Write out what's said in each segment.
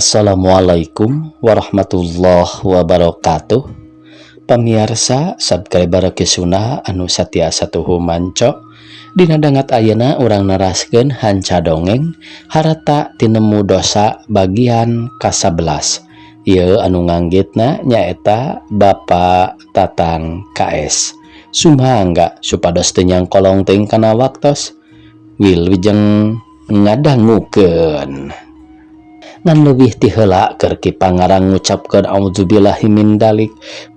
Assalamualaikum warahmatullahi wabarakatuh. Pamirsa subscriber Kisuna anu satiasa tuhu manco dina dangat ayeuna urang neraskeun hanca dongeng harata tinemu dosa bagian ka-11. Ieu anu nganggitna nyaeta Bapak Tatang KS. Sumangga supados teu nyangkolong teuing kana waktos wilujeng ngadangukeun. Ngan leuwih ti heula keur kipangarang ngucapkeun auzubillahi min dalik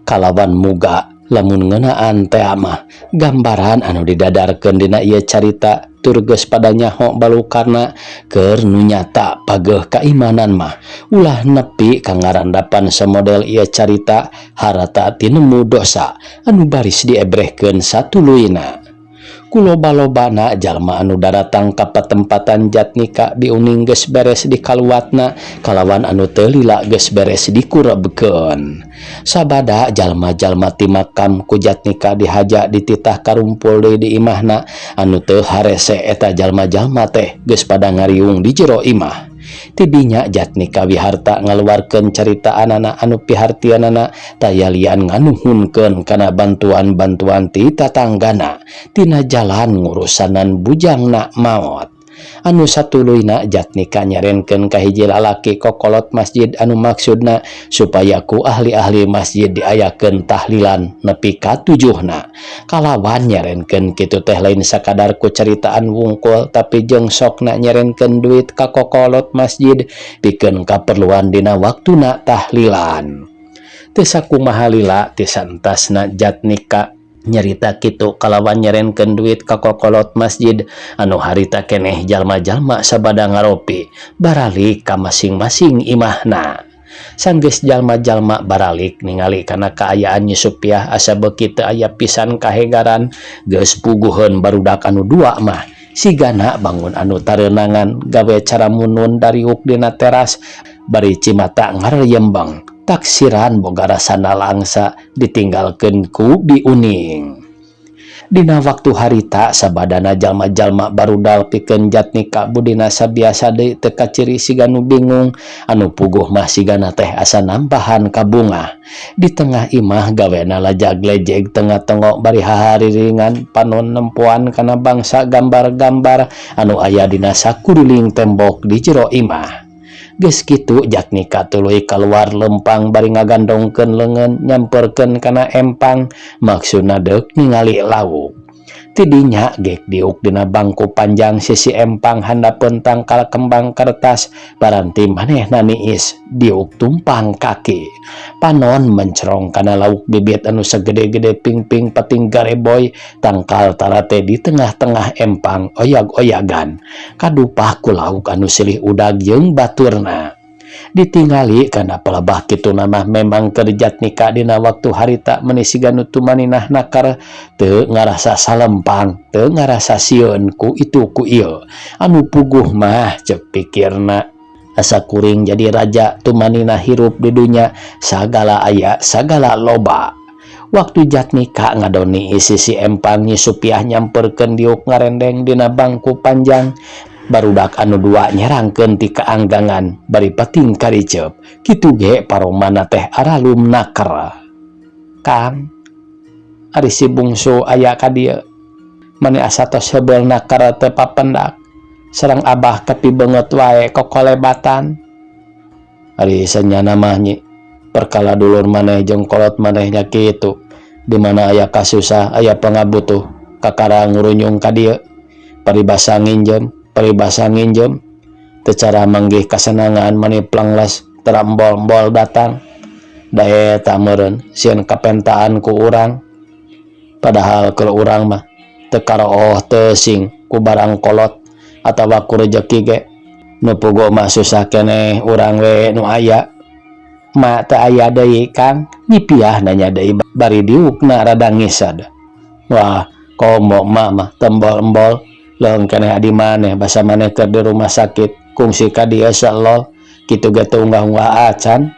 kalawan muga lamun ngeunaan teh mah gambaran anu didadarkeun dina ieu carita tur geus pada nyaho balukarna keur nu nyata pageuh kaimanan mah ulah nepi ka ngarandapan samodel ieu carita harata tinemu dosa anu baris diebrehkeun satuluyna. Kuloba-lobana jalma anu daratang ka patempatan Jatnika diuning geus beres dikaluatna kalawan anu teu lila geus beres dikurebkeun. Sabada jalma-jalma ti makam ku Jatnika dihaja dititah karumpul deui di imahna anu teu harese eta jalma-jalma teh geus pada ngariung di jero imah. Tidinya Jatnika wiharta ngaluarkeun caritaanana anu pihartianana taya lian nganuhunkeun kana bantuan-bantuan ti tatanggana tina jalan ngurusanan bujangna maot. Anu satuluyna Jatnika nyarenkeun ka hiji lalaki kokolot masjid anu maksudna supaya ku ahli-ahli masjid diayakeun tahlilan nepi ka 7na. Kalawan nyarenkeun kitu teh lain sakadar ku caritaan wungkul tapi jeung sokna nyarenkeun duit ka kokolot masjid pikeun kaperluan dina waktuna tahlilan. Teu sakumaha lila ti santasna Jatnika nyarita kitu kalawan nyarenkeun duit ka kokolot masjid anu harita keneh jalma-jalma sabada ngaropi baralik ka masing-masing imahna. Sanggeus jalma-jalma baralik ningali kana kaayaan Yusupiah asa beuki teu aya pisan kahegaran geus puguheun barudak anu dua mah sigana bangun anu tareunangan gawe cara munun dariuk dina teras bari cimata ngareyembang taksiran boga rasana langsa ditinggalkeun ku biuning. Dina waktu harita sabadana jalma-jalma barudal pikeun Jatnika budina sabiasa deui teu kaciri siga nu bingung anu puguh mah sigana teh asa nampahan ka bunga. Di tengah imah gawena lajag-lejeg tengah-tengok bari hahariringan panon nempuan kana bangsa gambar-gambar anu aya dina sakuriling tembok di jero imah. Geus kitu Jatnika tuluy kaluar lempang bari ngagandongkeun leungeun nyamperkeun kana empang maksudna deuk ningali lauk. Tidinya gek diuk dina bangku panjang sisi empang handapeun tangkal kembang kertas baranti manehna niis diuk tumpang kaki. Panon mencrong kana lauk bibit anu sagede-gede pingping peting gareboy tangkal tarate di tengah-tengah empang oyag-oyagan kadupah ku lauk anu silih udag jeung baturna. Ditingali kana pelebah kitu mah memang keur Jatnika dina waktu harita meuni siga nu tumaninah nakar teu ngarasa salempang teu ngarasa sieun ku itu ku ieu anu puguh mah ceuk pikirna asa kuring jadi raja tumaninah hirup di dunya sagala aya sagala loba. Waktu Jatnika ngadoni sisi empang Yusupiah nyamperkeun diuk ngarendeng dina bangku panjang barudak anu dua nyerangkeun ti kaanggangan bari pating karicep kitu ge paromana teh aralum naker. Kang ari si bungsu aya ka dieu mani asa tos heubeul naker teu papendak sareng abah kepi beungeut wae kokolebatan. Ari senyana mah nyi perkala dulur maneh jeung kolot manehnya kitu di mana aya kasusah aya pangabutuh kakara ngurunyung ka dieu paribasa nginjem tecara manggih kasenangan mani planglas terambol-mbol datang da eta meureun sieun kapentaan ku urang padahal keur urang mah teu karooh teusing ku barang kolot atawa ku rejeki ge nu puguh mah susah keneh urang we nu aya ma teu aya deui Kang nyipiah nanya deui bari diukna rada ngisad. Wah komo mah tembol-embol leung keneh adi maneh basa maneh keur di rumah sakit kungsi ka dieu salol kitu ge teu unggah-unggah acan.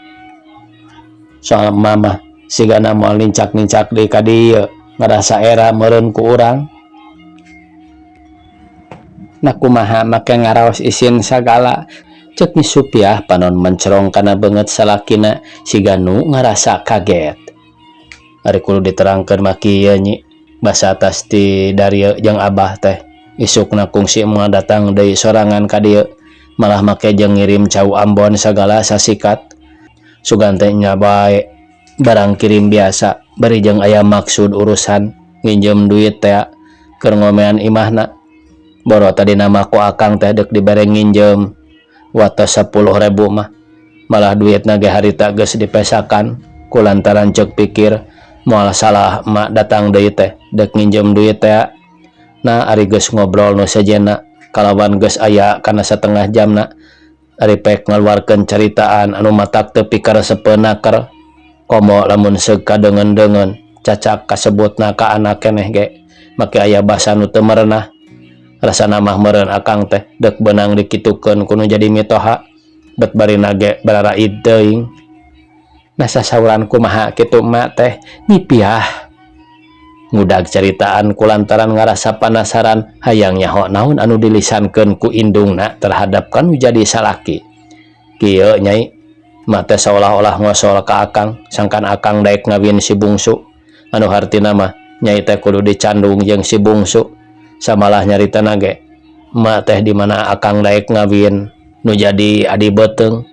Soal mama sigana moal nincak-nincak deui ka dieu ngarasa era meureun ku urang. Nah kumaha make ngaraos isin sagala Cek Nyi Supiah panon mencerong kana banget salakina siga nu ngarasa kaget. Ari kudu diterangkeun mah kieu Nyi, basa atas ti Dario jeung Abah teh. Isukna kungsi moal datang deui sorangan ka dieu, malah make jeung ngirim cau Ambon sagala sasikat. Sugan teh nya bae barang kirim biasa, bari jeung aya maksud urusan nginjem duit teh keur ngomean imahna. Boro tadi nama ku akang teh deuk dibere nginjem watos 10.000 mah, malah duitna ge harita geus dipesakan kulantaran cek pikir moal salah emak datang deui teh deuk nginjem duit teh. Nah ari geus ngobrol nu sejenna kalawan geus aya kana setengah jamna, ari pek ngaluarkeun caritaan anu matak teu pikaresepeunna keur komo lamun seug kadeungeun-deungeun cacak kasebutna ka anak keneh ge make aya basa nu teu merenah. Rasana mah meureun akang teh deuk beunang dikitukeun kudu jadi mitoha, bet barina ge bararaid teuing. Nah sasauran kumaha kitu emak teh Nyipiah ngudag caritaan kulantaran ngarasa penasaran hayang nyaho naon anu dilisankeun ku indungna terhadap kanu jadi salaki. Kieu Nyai, emak teh seolah-olah ngosol ka akang sangkan akang daek ngawin si bungsu, anu hartina mah Nyai teh kudu dicandung jeung si bungsu. Samalah nyarita nage emak teh di mana akang daek ngawin nu jadi adi beteung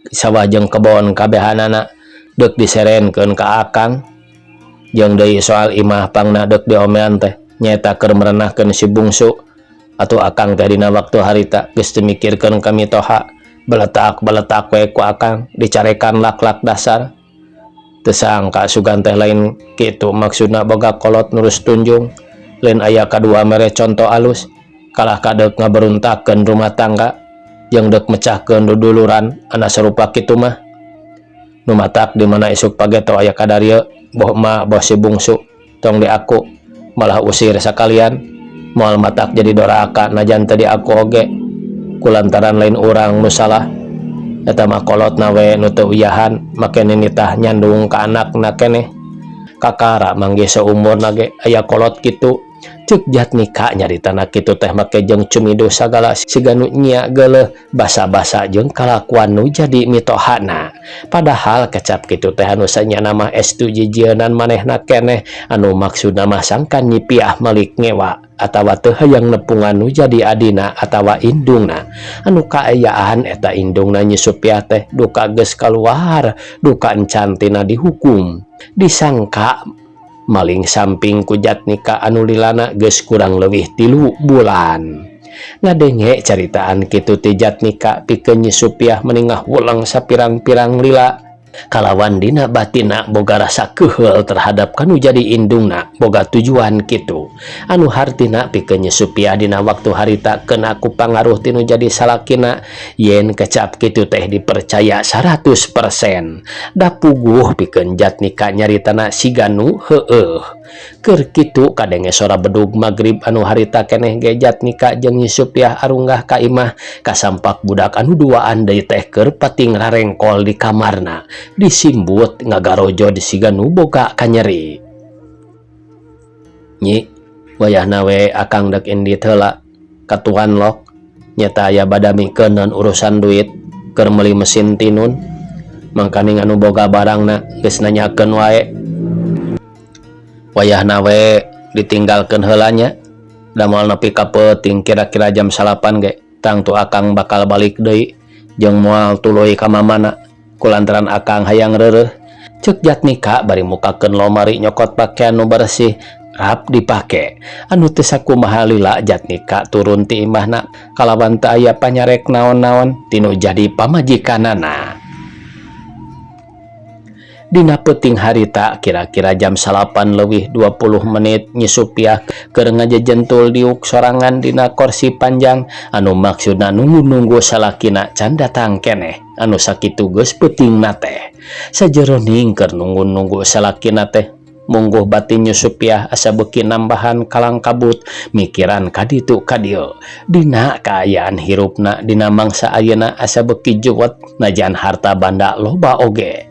sawah jeung kebon kabehanana deuk diserenkeun ka akang. Jeung deui soal imah pangna deuk diomean teh nyaeta keur merenahkeun si bungsu, atuh akang teh dina waktu harita geus teu mikirkeun ka mitoha, beletak we ku akang dicarekan lak-lak dasar. Teu sangka sugan teh lain kitu maksudna boga kolot nurus tunjung. Lain aya kadua mere contoh alus kalah kadek ngaberuntakeun rumah tangga jeung deuk mecahkeun duduluran ana sarupa kitu mah. Nu matak di mana isuk pageto aya kadarieu boh emak boh si bungsu tong di aku malah usir sakalian moal matak jadi doraka najan teu di aku oge kulantaran lain urang nu salah. Eta mah kolotna we nu teu uyahan make ninitah nyandung ka anakna keneh. Kakara mangge seumurna ge aya kolot kitu. Cek Jatnika nyaritana kitu teh make jeung cumido sagala siga nu nya geuleuh basa-basa jeung kalakuan nu jadi mitohana. Padahal kecap kitu teh anu sanyana mah estu jijieunnan manehna keneh anu maksudna mah sangkan Nyipiah melik ngewa atawa teu hayang nepungan nu jadi adina atawa indungna. Anu kaayaan eta indungna Nyi Supiah teh duka geus kaluar, duka encan tina dihukum, disangka maling samping ku Jatnika anu lilana geus kurang leuwih 3 bulan. Ngadenge caritaan kitu ti Jatnika pikeun Nyi Supiah meningah wulang sapirang-pirang lila kalawan dina batina boga rasa keheul terhadap kanu jadi indungna boga tujuan kitu anu hartina pikeun Nyi Supiah dina waktu harita kena ku pangaruh tinu jadi salakina yen kecap kitu teh dipercaya 100%. Da puguh pikeun Jatnika nyaritana siga nu heueuh. Keur kitu kadenge sora bedug magrib anu harita keneh ge Jatnika jeung Nyi Supiah arunggah ka imah kasampak budak anu duaan deui teh keur pating rarengkol di kamarna disimbut ngagarojo di siga nu boga kanyeri. Nyi, wayahna we akang dek indit heula katuhan lok nyata aya badamikeun urusan duit keur meuli mesin tinun mangkani anu boga barangna geus nanyakeun wae. Wayahna we ditinggalkeun heula nya da moal nepi ka peuting kira-kira jam 8 ge tang tu akang bakal balik deui jeung moal tuluy ka mamana kulantaran akang hayang reureuh. Cek Jatnika bari mukakeun lomari nyokot pakaian nu bersih rap dipake anu teu sakumaha lila Jatnika turun ti imahna kalawan teu aya panyarek naon-naon tinu jadi pamajikanana. Dina peuting harita kira-kira jam 8:20 menit Nyi Supiah keur ngajejentul diuk sorangan dina kursi panjang anu maksudna nunggu salakina can datang keneh anu sakitu geus peutingna teh. Sajeroning keur nunggu salakina teh mungguh batin Nyi Supiah asa beuki nambahan kalang kabut mikiran kaditu kadieu. Dina kaayaan hirupna dina mangsa ayeuna asa beuki juwet najan harta banda loba oge.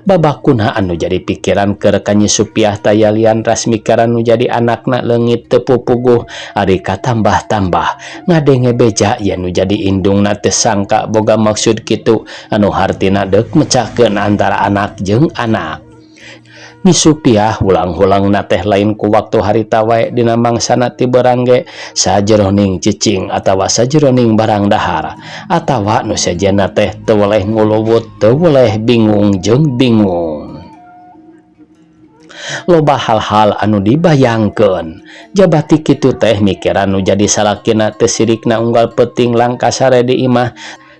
Babakuna anu jadi pikiran ke rekannya Supiah tayalian ras mikaran nu jadi anakna leungit teu pupuguh ari katambah-tambah ngadenge beja yen nu jadi indungna teu sangka boga maksud kitu anu hartina deuk mecahkeun antara anak jeung anak. Nyi Supiah ulang-ulangna teh lain ku waktu harita wae dina mangsana ti beurang ge sajeroning cicing atawa sajeroning barang dahar atawa nu sejenna teh teu weleh nguluwut teu weleh bingung jeung bingung. Loba hal-hal anu dibayangkeun jabati kitu teh mikiran nu jadi salakina teu sirikna unggal peuting langka sare di imah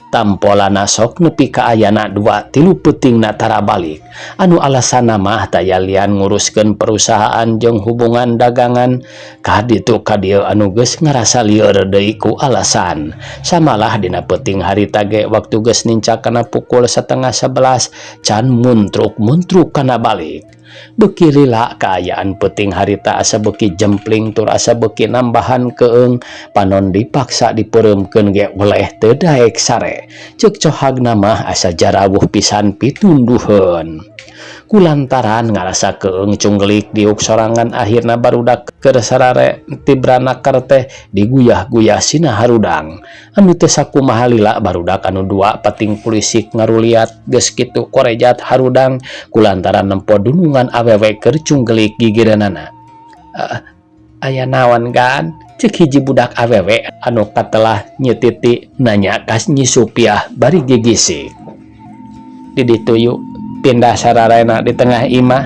tampolana sok nepi ka ayana 2-3 peutingna tara balik anu alasanna mah tayalian nguruskeun perusahaan jeung hubungan dagangan kaditu ka dieu anu geus ngarasa lieur deui ku alasan samalah dina peuting harita ge waktu geus nincak kana pukul 10:30 can muntruk kana balik. Beuki lila kaayaan peuting harita asa beuki jempling tur asa beuki nambahan keung panon dipaksa dipeureumkeun ge weleh teu daek sare ceuk cohagna mah asa jarawuh pisan pitunduheun. Kulantaran ngarasa keung cunggelik diuk sorangan akhirna barudak keur sarare ti branakar teh diguyah-guyah sina harudang anu teu sakumaha lila barudak anu 2 pating pulisik ngaruliat geus kitu korejat harudang kulantaran nempo dunungan awewe keur cunggelik gigireunana. Aya naon kan? Ceuk hiji budak awewe anu katelah nyetiti nanya ka Nyi Supiah bari gigisik. Di ditu yuk pindah sararena di tengah imah.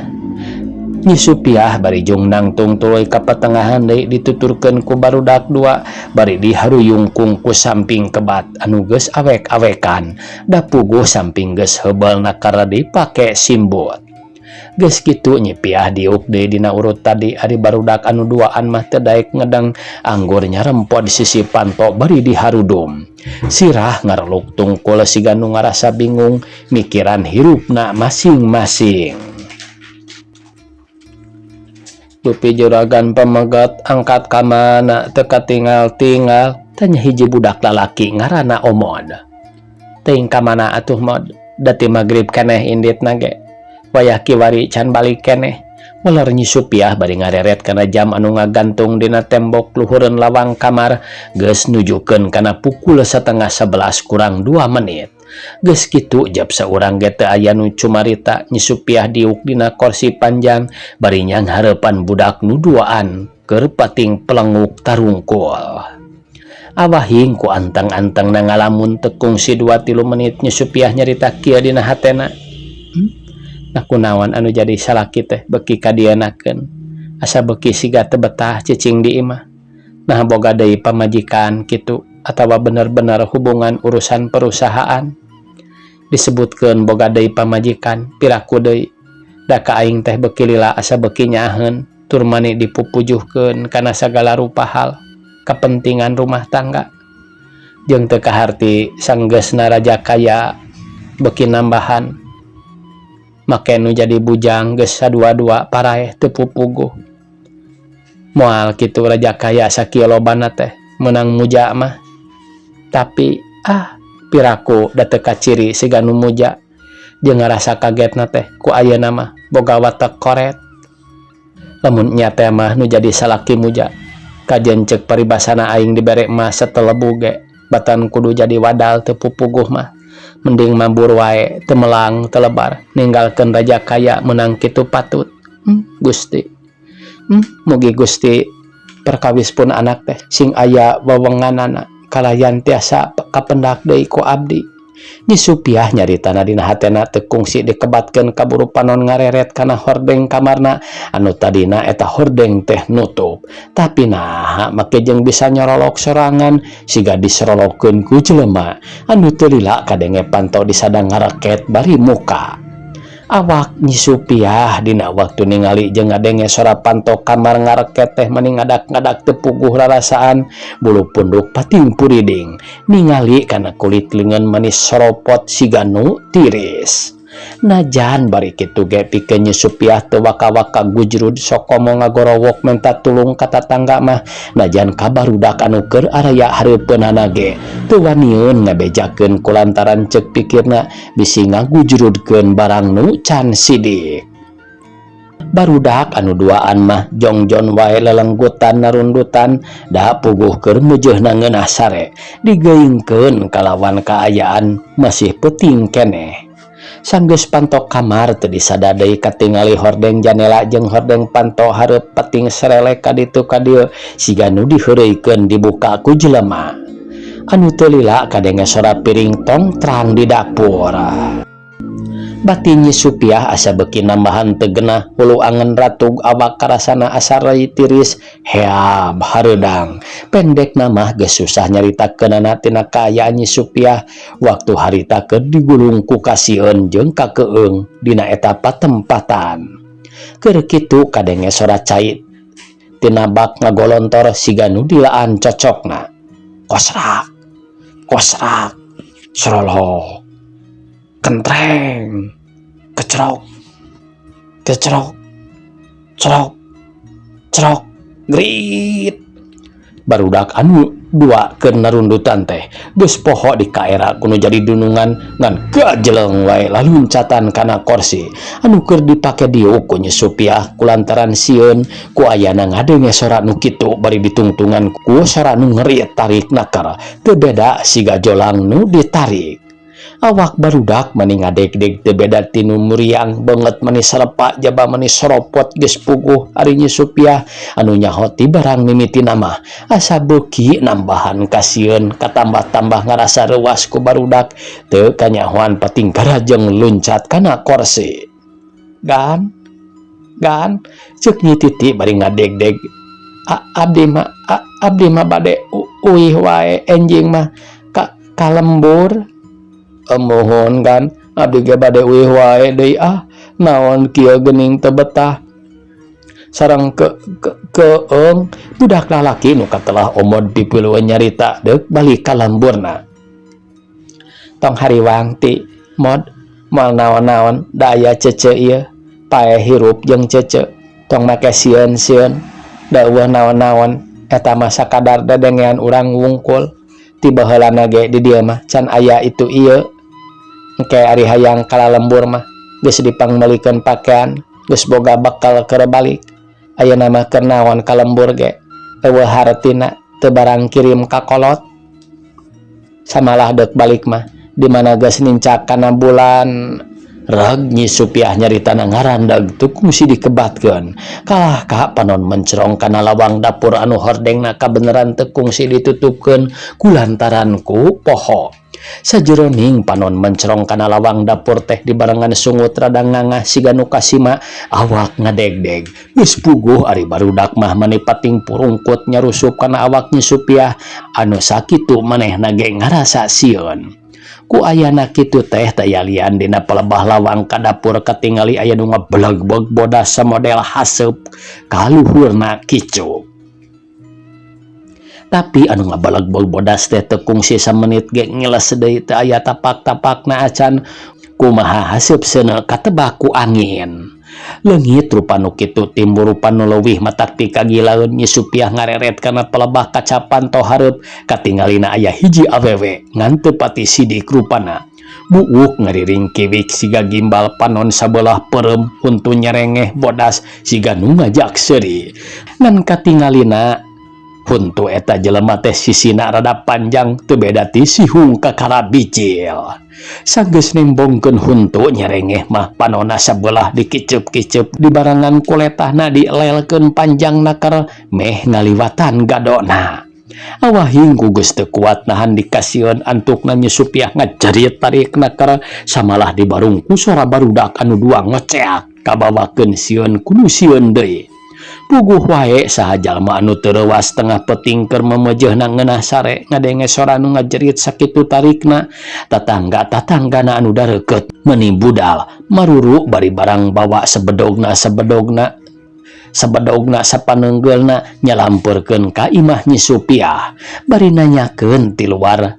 Nyi Supiah bari jung nangtung tuluy ka patengahan deui dituturkeun ku barudak 2 bari diharuyungkung ku samping kebat anu geus awek-awekan da puguh samping geus heubeulna karena dipake simbut. Geus kitu Nyi Piah diuk deui dina urut tadi ari barudak anu 2an mah teu daek ngedeng anggur nyarempod di sisi panto bari diharudum. Sirah ngareluk tungkul siga nu ngarasa bingung mikiran hirupna masing-masing. Dupi juragan pemegat angkat ka mana teu katinggal-tinggal tanya hiji budak lalaki ngaranna Omod. Teuing ka mana atuh Mod? Dati magrib keneh inditna ge. Wayah kiwari can balik keneh. Molor Nyi Supiah bari ngareret kana jam anu ngagantung dina tembok luhureun lawang kamar geus nujukeun kana pukul 10:30 kurang 2 menit. Geus kitu jab saurang ge teu aya nu cumarita Nyi Supiah diuk dina kursi panjang bari nyang hareupan budak nu 2an keur pating pelenguk tarungkul. Awahing ku anteng-antengna ngalamun teu kungsi 2-3 menit Nyi Supiah nyarita kieu dina hatena. Nah kunaon anu jadi salaki teh beuki kadienakeun asa beuki siga teu betah cicing di imah. Nah boga deui pamajikan kitu atawa bener-bener hubungan urusan perusahaan disebutkeun boga deui pamajikan piraku deui da ka aing teh beuki lila asa beuki nyaheun tur mani dipupujuhkeun kana sagala rupa hal kepentingan rumah tangga jeung teu kaharti sanggeusna raja kaya beuki nambahan make nu jadi bujang geus sadua-dua paraeh teu pupuguh. Moal kitu raja kaya sakieu lobana teh meunang muja mah. Tapi piraku da teu kaciri siga nu muja jeung ngarasa kagetna teh ku ayeuna mah boga watek koret. Lamun nya teh mah nu jadi salaki muja kajen ceuk paribasana aing dibere mah satelebu ge batan kudu jadi wadal teu pupuguh mah. Mending mabur wae temelang telebar ninggalkeun raja kaya menang kitu patut. Gusti mugi Gusti perkawis pun anak teh sing aya wewenganana kalayan tiasa kapendak deui ku abdi. Nyi Supiah nyaritana dina hatena teu kungsi dikebatkeun kaburu panon ngareret kana hordeng kamarna anu tadina eta hordeng teh nutup tapi naha make jeung bisa nyorolok sorangan siga diserolokkeun ku jelema anu teu lila kadenge pantau disadang ngaraket bari muka. Awak Nyi Supiah dina waktu ningali jeung ngadenge sora panto kamar ngareket teh meni ngadak-ngadak teu puguh rarasaan bulu punduk pating puriding ningali kana kulit leungeun manis soropot siga nu tiris. Najan bari kitu ge pikeun Nyi Supiah teu waka-waka gujrud sok komo ngagorowok minta tulung ka tatangga mah, najan ka barudak anu keur araya hareupeunana ge teu waniun ngabejakeun kulantaran ceuk pikirna bisi ngagujrudkeun barang nu can sidik. Barudak anu duaan mah jongjon wae lelenggutan narundutan da puguh keur meujeuhna ngeunah sare digeingkeun kalawan kaayaan masih peuting keneh. Sanggeus panto kamar teu disada deui katingali hordeng janela jeung hordeng panto hareup peting serelek ka ditu ka dieu siga nu diheureuikeun dibuka ku jelema. Anu teu lila kadenge sora piring tong terang di dapur. Batin Nyi Supiah asa beuki nambahan teu geunah hulu angen ratug awak karasana asa rei tiris heab hareudang. Pendekna mah geus susah nyaritakeunana tina kaayaan Nyi Supiah waktu harita keur digulung ku kasieun jeung kakeueung dina eta patempatan. Keur kitu kadenge sora cai tina bak ngagolontor siga nu dilaan cocokna. Kosrak, kosrak, srolho, kentreng, kecrok, kecrok, cerok, cerok, grit. Barudak anu dua keur narundutan teh geus poho di kaera kuno jadi dunungan ngan gajeleng wae laluncatan kana kursi anu keur dipake diuk ku Nyi Supiah kulantaran sieun ku ayana ngadenge sora nu kitu bari ditungtungan ku sora nu ngeurit tarik nakar teu beda siga jolang nu ditarik. Awak barudak mani ngadeg-deg teu beda tinu muriang banget mani sarepa jaba mani soropot geus puguh ari Nyi Supiah anu nyaho ti barang mimitina mah asa beuki nambahan kasieun katambah-tambah ngarasa reuas ku barudak teu kanyahoan pating garajeng luncat kana kursi. Gan ceuk Nyi Titi bari ngadeg-deg. Abdi mah bade uih wae enjing mah ka lembur. Mohon kan abdi ge bade uih wae deui naon kieu geuning teu betah. Sareng keung budak lalaki nu katelah omod pipilueun nyarita deuk balik ka lemburna. Tong hariwang ti mod moal naon-naon da aya cece ieu pae hirup jeung cece tong make sieun-sieun da eueuh naon-naon eta mah sakadar dadengean urang wungkul ti baheulana ge di dieu mah can aya itu ieu. Engke ari hayang kala lembur mah geus dipangmelikeun pakean geus boga bekal keur balik ayeuna mah keur naon ka lembur ge eueuh hartina teu barang kirim ka kolot samalah deuk balik mah di mana geus nincak kana bulan. Reg Nyi Supiah nyaritana ngarandag teu kungsi dikebatkeun kalah ka panon mencerong kana lawang dapur anu hordengna kabeneran teu kungsi ditutupkeun kulantaran ku poho. Sajeroning panon mencerong kana lawang dapur teh dibarengan sungut rada ngangah siga nu kasima awak ngadeg-deg geus puguh ari barudak mah mani pating purungkut nyarusup kana awak Nyi Supiah anu sakitu manehna ge ngarasa sieun. Ku ayana kitu teh tayalian dina pelebah lawang ka dapur katingali aya nu ngabeleg-beleg bodas samodel haseup kaluhurna kicu. Tapi anu ngabeleg-beleg bodas teh teu kungsi samenit ge ngiles deui teu aya tapak-tapakna acan kumaha haseup seuneu katebak ku angin. Leungit rupa nu kitu timbul rupa nu leuwih matak ti kagilaeun Nyi Supiah ngareret kana pelebah kaca panto hareup katingalina aya hiji awewe ngan teu pati sidik rupana. Buuk ngariring kiwik siga gimbal panon sabelah peureum huntu nyerengeh bodas siga nu ngajak seuri. Ngan katingalina huntu eta jelema teh sisina rada panjang teu beda ti sihung kakara bicil. Sanggeus nembongkeun huntu nyerengeh mah panonna sabelah dikiceup-kiceup dibarengan kuletahna dielelkeun panjang nakar meh ngaliwatan gadona. Awahing ku geus teu kuat nahan dikasieun antukna Nyi Supiah ngajerit tarik nakar samalah dibarungku suara barudak anu dua ngeceak kabawakeun sieun kudu sieun deui. Puguh wae saha jalma anu teu reuas tengah peting keur memeujeuhna ngeunah sare ngadenge sora nu ngajerit sakitu tarikna. Tatangga-tatanggana anu dareukeut meuni budal maruru bari barang bawa sebedogna sapaneunggeulna nyalampeurkeun ka imah Nyi Supiah bari nanyakeun ti luar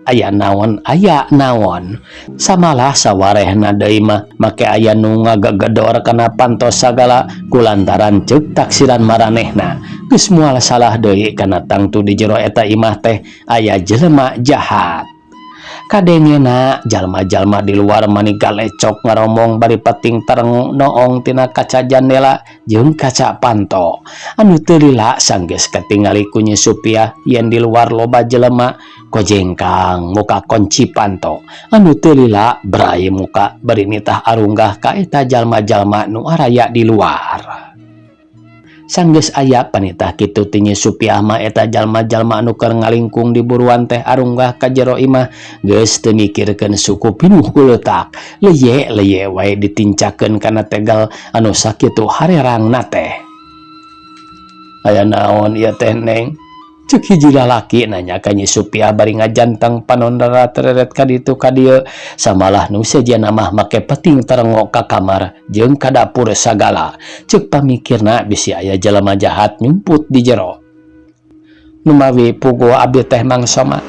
aya naon samalah sawarehna deui mah make aya nu ngagegedor kana pantos sagala kulantaran ceuk taksiran maranehna geus moal salah deui kana tangtu di jero eta imah teh aya jelema jahat. Kadengeuna jalma-jalma di luar maniga lecok ngaromong bari pating tereng noong tina kaca jendela jeung kaca panto anu teu lila sanggeus katingali ku Nyi Supiah yen di luar loba jelema kojengkang muka kunci panto anu teu lila berai muka bari nitah arunggah ka eta jalma-jalma nu araya di luar. Sanggeus aya panitah kitu ti Nyi Supiah mah eta jalma-jalma anu keur ngalingkung di buruan teh arunggah ka jero imah geus teu mikirkeun suku pinuh ku leutak leye-leye wae ditincakeun kana tegal anu sakitu harerangna teh. Aya naon ieu teh Neng? Ceuk hiji lalaki nanya ka Nyi Supiah bari ngajanteng panondara tereret ka ditu ka dieu samalah nu sejenna mah make peting terengok ka kamar jeung ka dapur sagala ceuk pamikirna bisi aya jelema jahat nyumput di jero. Nu mawi puguh abdi teh mangsoma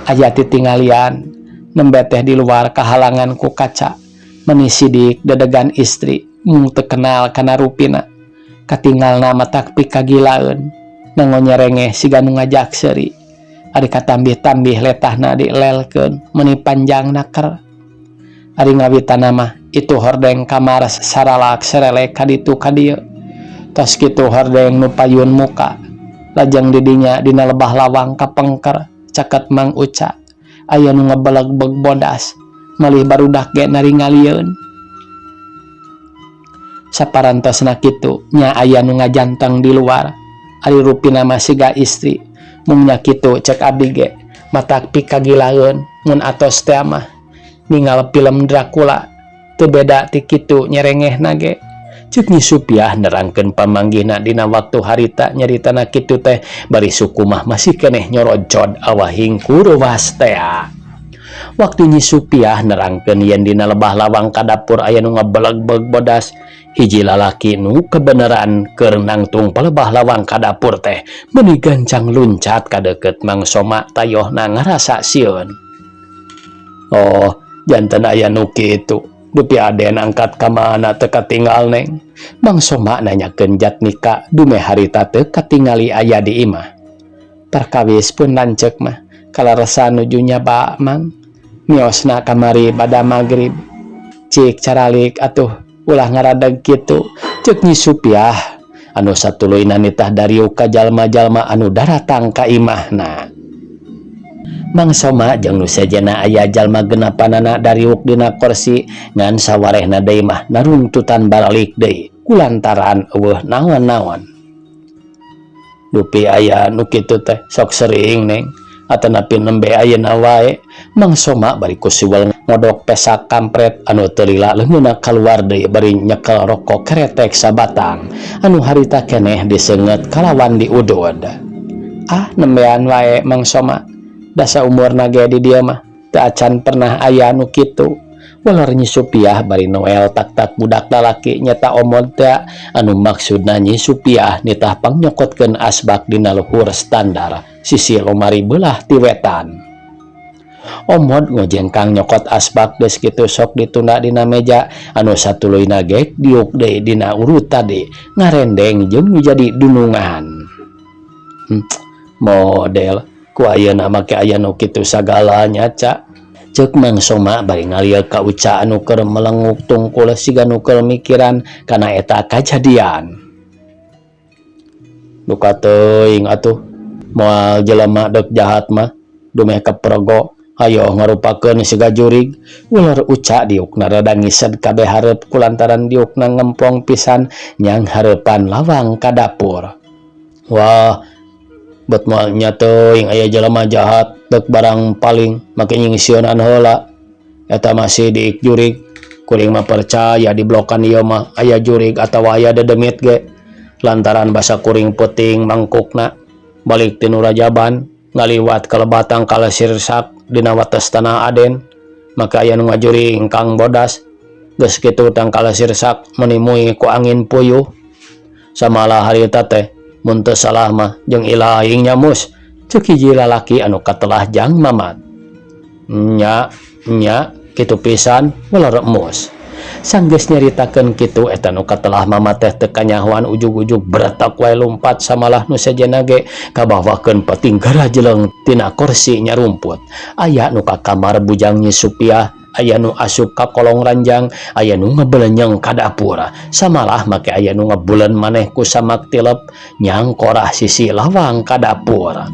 aya titingalian nembe teh di luar kahalangan ku kaca meuni sidik dedegan istri mung teu kenal kana rupina katinggalna matak pikagilaeun nangon nyerengeh siga nu ngajak seuri ari katambih-tambih letahna dilelkeun meuni panjang naker ari ngawitanna mah itu hordeng kamar saralak serelek ka ditu ka dieu tos kitu hordeng nu payun muka lajeng didinya dina lebah lawang kapengker caket Mang Uca aya nu ngabeleg-beg bodas malih barudak ge naringalieun. Saparantosna kitu nya aya nu ngajanteng di luar ari rupina masih ga istri mung nya kitu cek abdi ge matak pikagilaeun mun atos teh mah ningal film Dracula teu beda ti kitu nyerengehna ge ceuk Nyi Supiah nerangkeun pamanggihna dina waktu harita nyaritana kitu teh bari suku mah masih keneh nyorojod awahing kuruwas teh. Waktu Nyi Supiah nerangkeun yen dina lebah lawang ka dapur aya nu ngabeleg-beg bodas hiji lalaki nu kebenaran keur nangtung palebah lawang ka dapur teh meuni gancang luncat ka deukeut Mang Soma tayohna ngarasa sieun. Oh janten aya nu kitu dupi aden angkat ka mana teu katinggal Neng. Mang Soma nanyakeun Jatnika dume harita teu katingali aya di imah. Perkawis pun lanceuk mah kalaresa nuju nyaba Mang miosna kamari bada magrib cik caralik atuh ulah ngaradeg kitu ceuk Nyi Supiah anu satuluyna nitah dariuk ka jalma-jalma anu daratang ka imahna. Mang Soma jeung nu sejenna aya jalma genapanana dariuk dina kursi ngan sawarehna deui mah narungtutan balik deui kulantaran eueuh naon-naon. Dupi aya nu kitu teh sok sering Neng atanapi nembe ayeuna wae Mang Soma bari ku siwel ngodok pesak kampret anu teu lila leungeunna kaluar deui bari nyekel rokok kretek sabatang anu harita keneh diseungeut kalawan diudud. Ah nembean wae Mang Soma da saumurna ge di dieu mah teu acan pernah aya nu kitu. Walor Nyi Supiah bari noel tak-tak budak lalaki nyata omod teh anu maksudna Nyi Supiah nitah pangyokotkeun asbak dina luhur standar sisi lomari beulah ti wetan. Omod ngojengkang nyokot asbak geus kitu sok ditunda dina meja anu satuluyna ge diuk deui dina urut tadi ngarendeng jeung nu jadi dunungan. Model ku ayeuna make aya nu kitu sagalanya ca ceuk Mang Soma bari ngalieu ka Uca anu keur melenguk tungkul siga nu keur mikiran kana eta kajadian. Duka teuing atuh moal jelema deuk jahat mah dumeh keprogo hayo ngarupakeun siga jurig. Ular Uca diukna rada ngised kabeh hareup kulantaran diukna ngempong pisan nyang hareupan lawang ka dapur. Wah bet moal nya teuing aya jelema jahat deuk barang paling make nyingsieunan heula eta masih diik jurig. Kuring mah percaya di blokan ieu mah aya jurig atawa aya dedemit ge lantaran basa kuring peuting mangkukna balik ti Nurajaban ngaliwat ka lebatang Kalesirsak dina wates tanah Aden maka aya nu ngajuring Kang Bodas geus kitu tang Kalesirsak menimui ku angin puyuh samalah harita teh mun teu salah mah jeung ilaing nyamus ceuk hiji lalaki anu katelah Jang Mamat. nya kitu pisan ulah remus. Sanggeus nyaritakeun kitu eta nu katelah mama teh teu kanyahoan ujug-ujug beretak wae lompat samalah nu sejenna ge kabahwakeun peting garajeleng tina kursi nya rumput. Aya nu ka kamar bujang Nyi Supiah, aya nu asup ka kolong ranjang, aya nu ngabelenyeng ka dapur. Samalah make aya nu ngebuleun maneh ku samak tilep nyang korah sisi lawang ka dapur.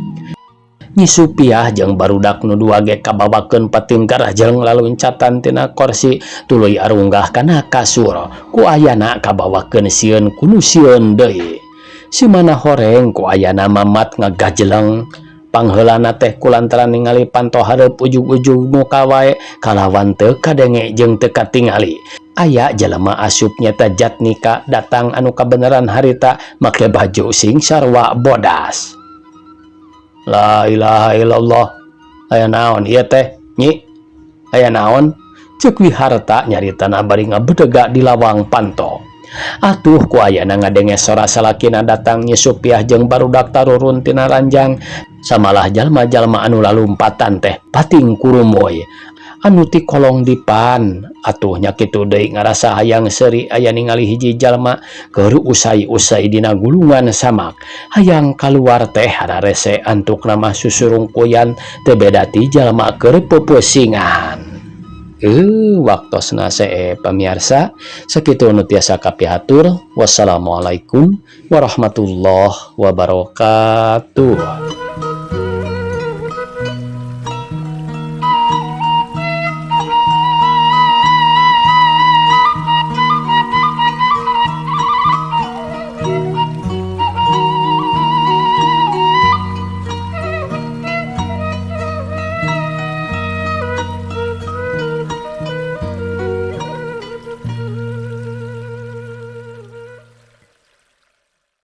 Nyi Supiah jeung barudak nu dua ge kabawakeun peting garajeleng laluncatan tina kursi tuluy arunggah kana kasur. Ku ayana kabawakeun sieun ku nu sieun deui. Si mana horeng ku ayana mamat ngagajeleng. Pangheulana teh kulantaran ningali panto hareup ujug-ujug muka wae kalawan teu kadenge jeung teu katingali. Aya jelema asup nyata Jatnika datang anu kabeneran harita make baju sing sarwa bodas. La ilaha illallah. Aya naon ieu teh, Nyi? Aya naon? Ceuk Wiharta nyaritana bari ngabedega di lawang panto. Atuh ku ayana ngadenge sora salakina datang Nyi Supiah jeung barudak tarurun tina ranjang. Samalah jalma-jalma anu lalumpatan teh pating kurumuy. Anu ti kolong dipan atuh nya kitu deui ngarasa hayang seuri aya ningali hiji jalma keur usai-usai dina gulungan samak hayang kaluar teh hararese antuk nama susurungkuyan teu beda ti jalma keur peupusingan. Waktosna see pamirsa sakitu nu tiasa kapihatur. Wassalamualaikum warahmatullahi wabarakatuh.